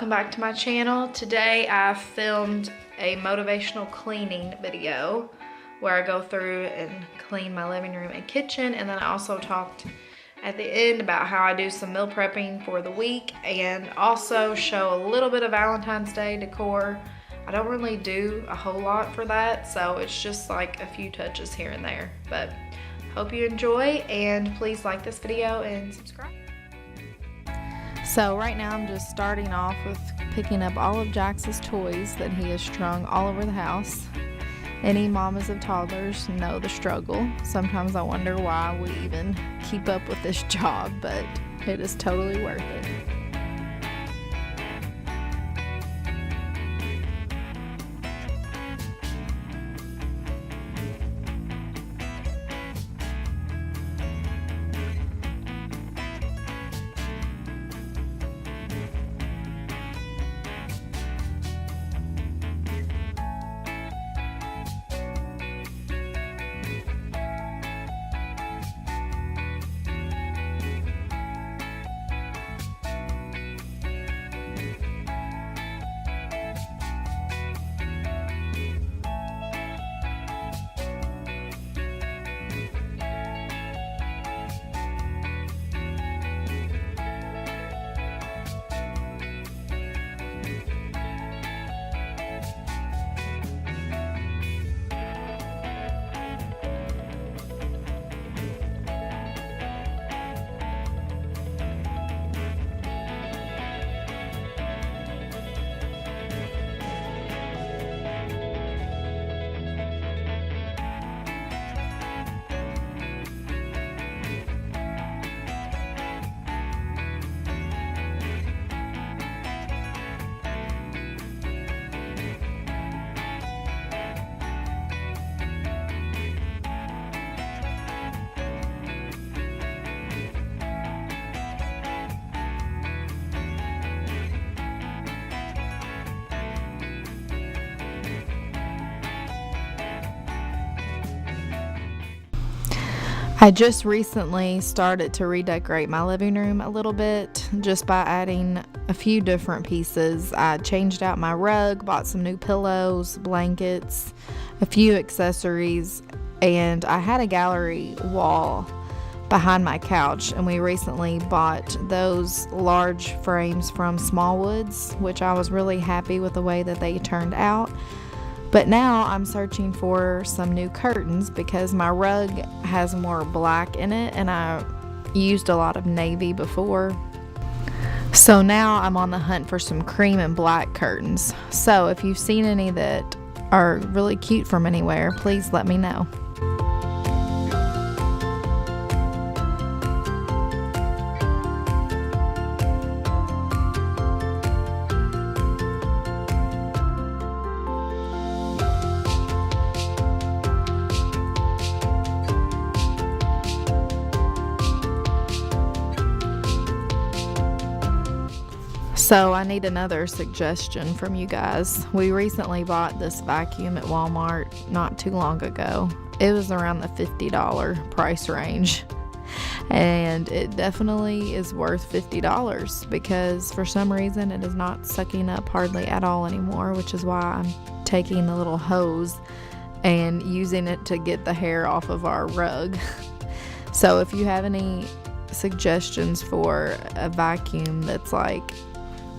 welcome back to my channel. Today I filmed a motivational cleaning video where I go through and clean my living room and kitchen, and then I also talked at the end about how I do some meal prepping for the week and also show a little bit of Valentine's Day decor. I don't really do a whole lot for that, so it's just like a few touches here and there, but hope you enjoy, and please like this video and subscribe. So right now I'm just starting off with picking up all of Jax's toys that he has strung all over the house. Any mamas of toddlers know the struggle. Sometimes I wonder why we even keep up with this job, but it is totally worth it. I just recently started to redecorate my living room a little bit just by adding a few different pieces. I changed out my rug, bought some new pillows, blankets, a few accessories, and I had a gallery wall behind my couch, and we recently bought those large frames from Smallwoods, which I was really happy with the way that they turned out. But now I'm searching for some new curtains because my rug has more black in it, and I used a lot of navy before. So now I'm on the hunt for some cream and black curtains. So if you've seen any that are really cute from anywhere, please let me know. So I need another suggestion from you guys. We recently bought this vacuum at Walmart not too long ago. It was around the $50 price range. And it definitely is worth $50 because for some reason it is not sucking up hardly at all anymore, which is why I'm taking the little hose and using it to get the hair off of our rug. So if you have any suggestions for a vacuum that's like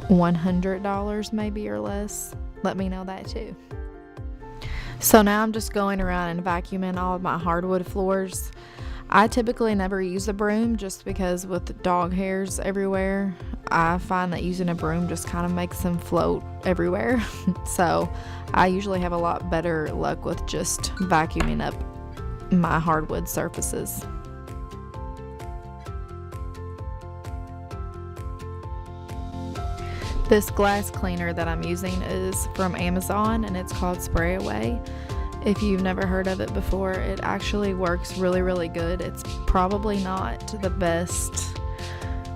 $100 maybe or less, let me know that too. So now I'm just going around and vacuuming all of my hardwood floors. I typically never use a broom just because with dog hairs everywhere, I find that using a broom just kind of makes them float everywhere. So I usually have a lot better luck with just vacuuming up my hardwood surfaces. This glass cleaner that I'm using is from Amazon, and it's called Spray Away. If you've never heard of it before, it actually works really, really good. It's probably not the best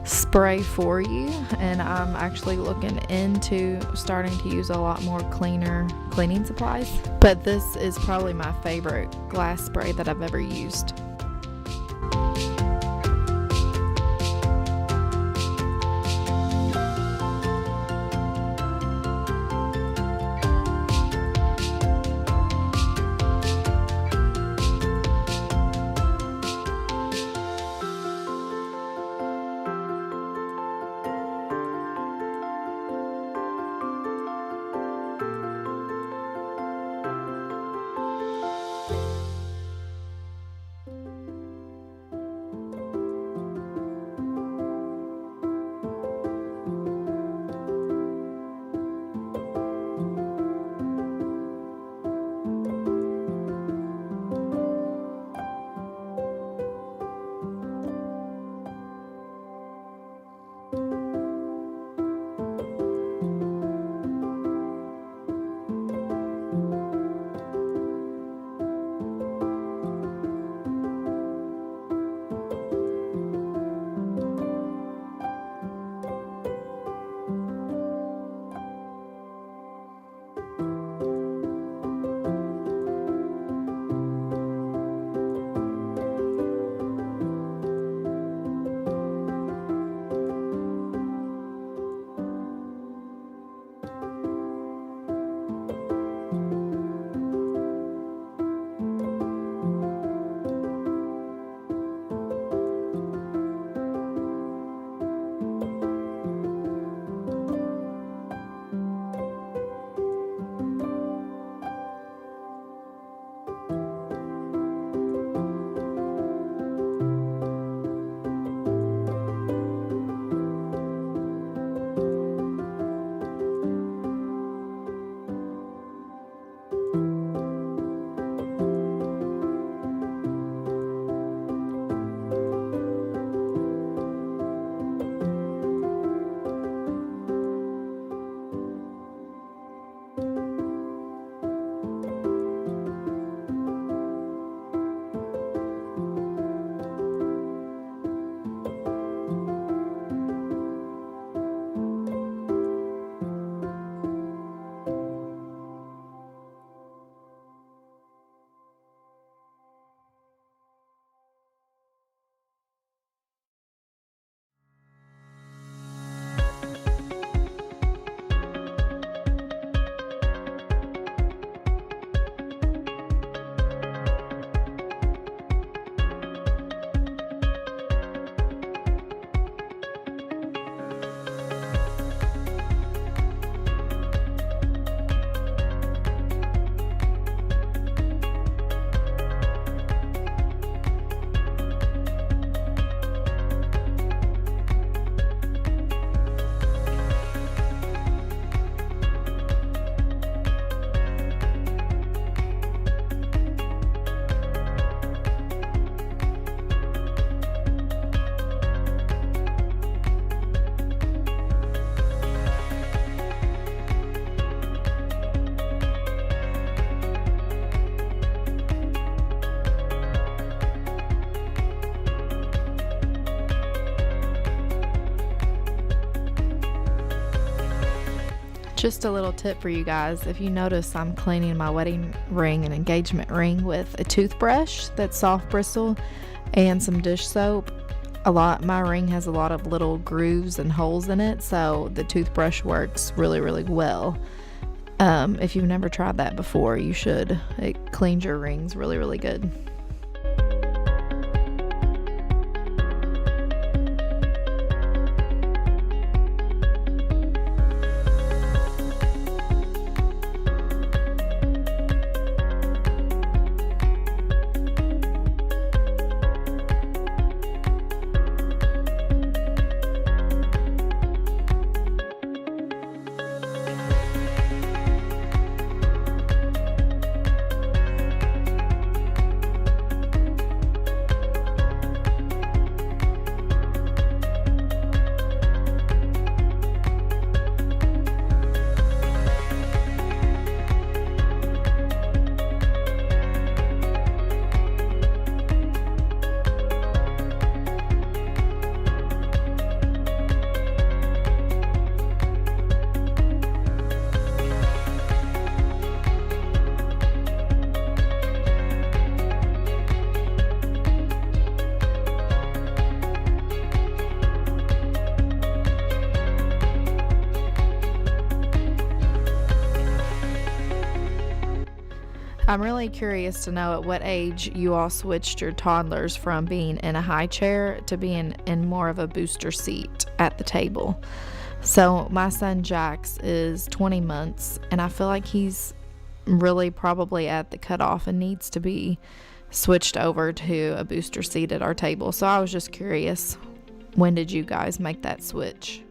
spray for you, and I'm actually looking into starting to use a lot more cleaner cleaning supplies. But this is probably my favorite glass spray that I've ever used. Just a little tip for you guys. If you notice, I'm cleaning my wedding ring and engagement ring with a toothbrush that's soft bristle and some dish soap. My ring has a lot of little grooves and holes in it, so the toothbrush works really, really well. If you've never tried that before, you should. It cleans your rings really, really good. I'm really curious to know at what age you all switched your toddlers from being in a high chair to being in more of a booster seat at the table. So my son Jax is 20 months, and I feel like he's really probably at the cutoff and needs to be switched over to a booster seat at our table. So I was just curious, when did you guys make that switch?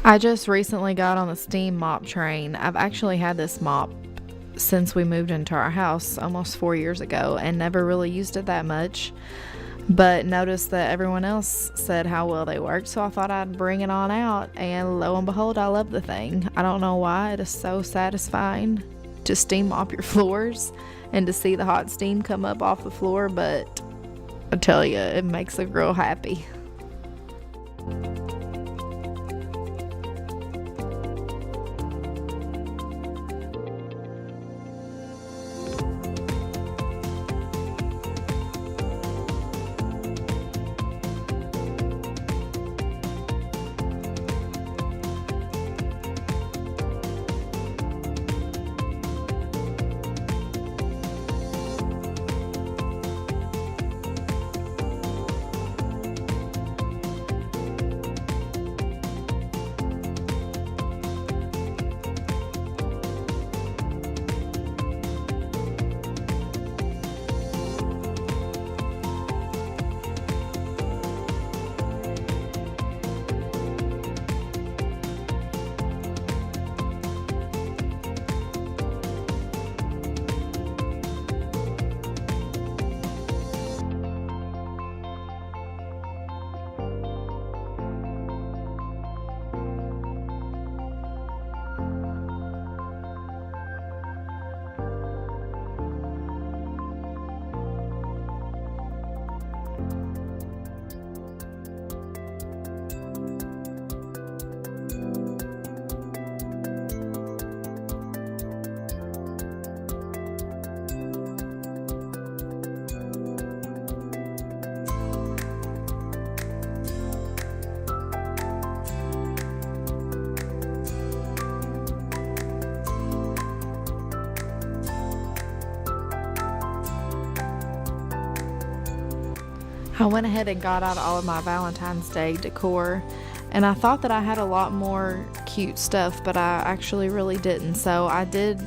I just recently got on the steam mop train. I've actually had this mop since we moved into our house almost 4 years ago and never really used it that much, but noticed that everyone else said how well they worked, so I thought I'd bring it on out, and lo and behold, I love the thing. I don't know why, it is so satisfying to steam mop your floors and to see the hot steam come up off the floor, but I tell you, it makes a girl happy. I went ahead and got out all of my Valentine's Day decor, and I thought that I had a lot more cute stuff, but I actually really didn't. So I did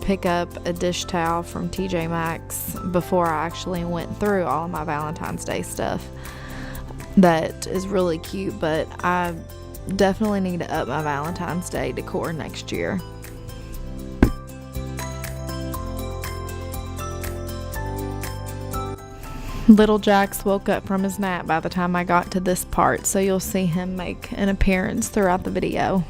pick up a dish towel from TJ Maxx before I actually went through all of my Valentine's Day stuff. That is really cute, but I definitely need to up my Valentine's Day decor next year. Little Jax woke up from his nap by the time I got to this part, so you'll see him make an appearance throughout the video.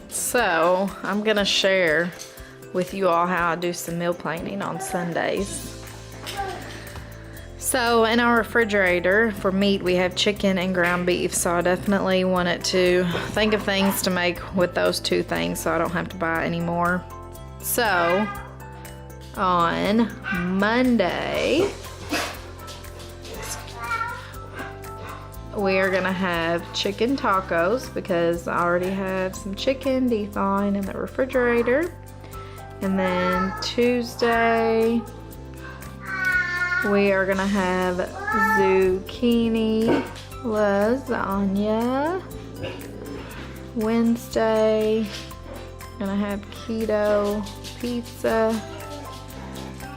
So I'm gonna share with you all how I do some meal planning on Sundays. So in our refrigerator for meat, we have chicken and ground beef. So I definitely wanted to think of things to make with those two things so I don't have to buy any more. So on Monday, we are gonna have chicken tacos because I already have some chicken de-thawing in the refrigerator. And then Tuesday, we are gonna have zucchini lasagna. Wednesday, gonna have keto pizza.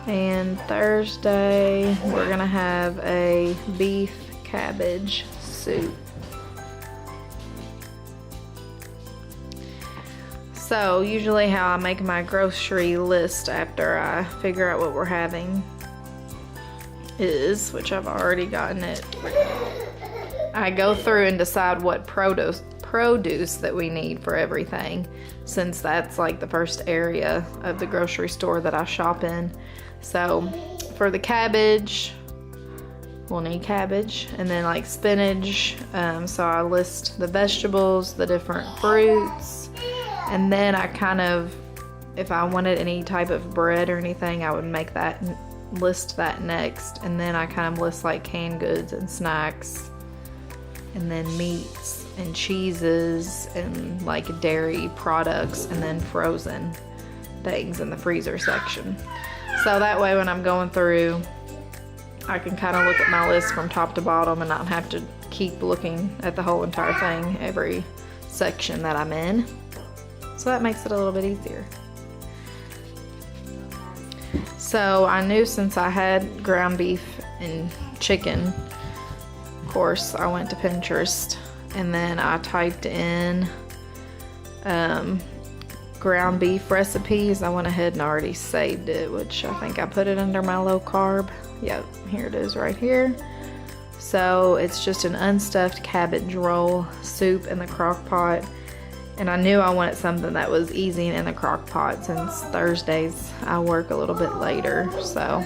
And Thursday, we're gonna have a beef cabbage soup. So usually how I make my grocery list after I figure out what we're having is, which I've already gotten it, I go through and decide what produce that we need for everything, since that's like the first area of the grocery store that I shop in. So for the cabbage, we'll need cabbage, and then like spinach. So I list the vegetables, the different fruits, and then I kind of, if I wanted any type of bread or anything, I would make that, list that next, and then I kind of list like canned goods and snacks, and then meats and cheeses and like dairy products, and then frozen things in the freezer section. So that way when I'm going through, I can kind of look at my list from top to bottom and not have to keep looking at the whole entire thing, every section that I'm in. So that makes it a little bit easier. So I knew since I had ground beef and chicken, of course, I went to Pinterest and then I typed in ground beef recipes. I went ahead and already saved it, which I think I put it under my low carb. Yep, here it is right here. So it's just an unstuffed cabbage roll soup in the crock pot. And I knew I wanted something that was easy in the crock pot since Thursdays I work a little bit later. So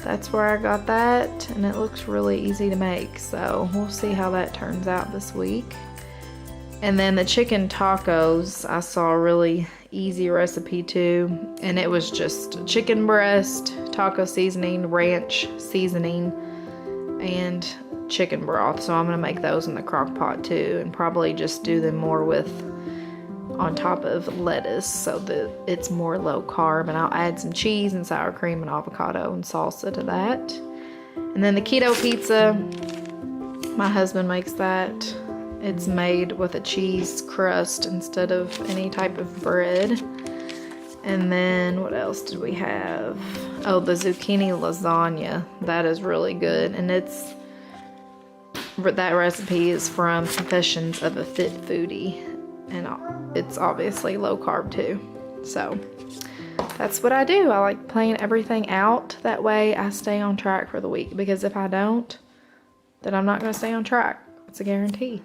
that's where I got that, and it looks really easy to make. So we'll see how that turns out this week. And then the chicken tacos, I saw a really easy recipe too, and it was just chicken breast, taco seasoning, ranch seasoning, and chicken broth. So I'm gonna make those in the crock pot too, and probably just do them more with on top of lettuce so that it's more low carb, and I'll add some cheese and sour cream and avocado and salsa to that. And then the keto pizza, my husband makes that. It's made with a cheese crust instead of any type of bread. And then what else did we have? Oh, the zucchini lasagna. That is really good, and that recipe is from Confessions of a Fit Foodie, and it's obviously low carb too. So that's what I do. I like playing everything out. That way I stay on track for the week, because if I don't, then I'm not going to stay on track. It's a guarantee.